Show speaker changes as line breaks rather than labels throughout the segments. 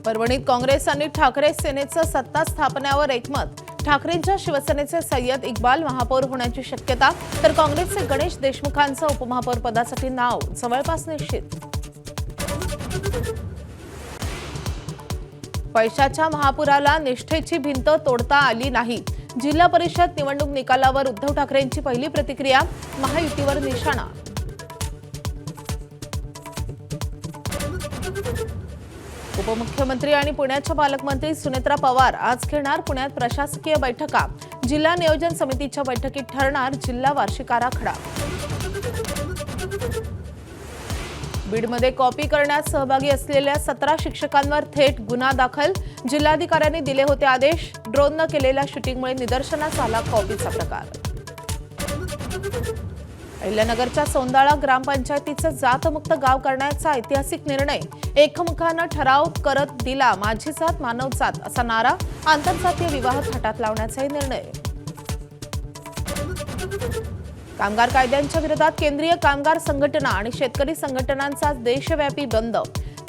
परभणीत काँग्रेस आणि ठाकरे सेनेचं सत्ता स्थापनेवर एकमत। ठाकरेंच्या शिवसेनेचे सय्यद इक्बाल महापौर होण्याची शक्यता, तर काँग्रेसचे गणेश देशमुखांचं उपमहापौर पदासाठी नाव जवळपास निश्चित। पैशाच्या महापुराला निष्ठेची भिंत तोडता आली नाही। जिल्हा परिषद निवडणूक निकालावर उद्धव ठाकरेंची पहिली प्रतिक्रिया, महायुतीवर निशाणा। उपमुख्यमंत्री आणि पुण्याच्या पालकमंत्री सुनेत्रा पवार आज घेणार पुण्यात प्रशासकीय बैठका। जिल्हा नियोजन समितीच्या बैठकीत ठरणार जिल्हा वार्षिक आराखडा। बीडमध्ये कॉपी करण्यात सहभागी असलेल्या 17 शिक्षकांवर थेट गुन्हा दाखल। जिल्हाधिकाऱ्यांनी दिले होते आदेश। ड्रोननं केलेल्या शूटिंगमुळे निदर्शनास आला कॉपीचा प्रकार। अहिल्यानगरच्या सौंदाळा ग्रामपंचायतीचं जातमुक्त गाव करण्याचा ऐतिहासिक निर्णय। एकमुखानं ठराव करत दिला माझी जात मानव जात असा नारा। आंतरजातीय विवाह थाटात लावण्याचाही निर्णय। कामगार कायद्यांच्या विरोधात केंद्रीय कामगार संघटना आणि शेतकरी संघटनांचा देशव्यापी बंद।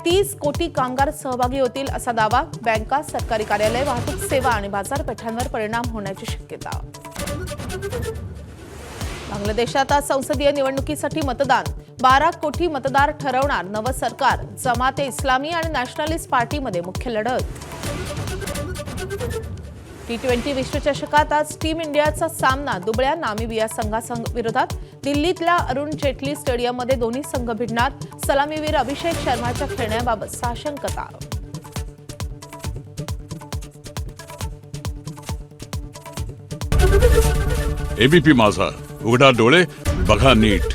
30 कोटी कामगार सहभागी होतील असा दावा। बँका, सरकारी कार्यालय, वाहतूक सेवा आणि बाजारपेठांवर परिणाम होण्याची शक्यता। बांगलादेशात आज संसदीय निवडणुकीसाठी मतदान। 12 कोटी मतदार ठरवणार नवं सरकार। जमाते इस्लामी आणि नॅशनलिस्ट पार्टीमध्ये मुख्य लढत। T20 विश्वचषकात आज टीम इंडियाचा सामना दुबळ्या नामिबिया संघाविरोधात। दिल्लीतल्या अरुण जेटली स्टेडियममध्ये दोन्ही संघ भिडणार। सलामीवीर अभिषेक शर्माच्या खेळण्याबाबत साशंकता।
एबीपी माझा, उघडा डोळे बघा नीट।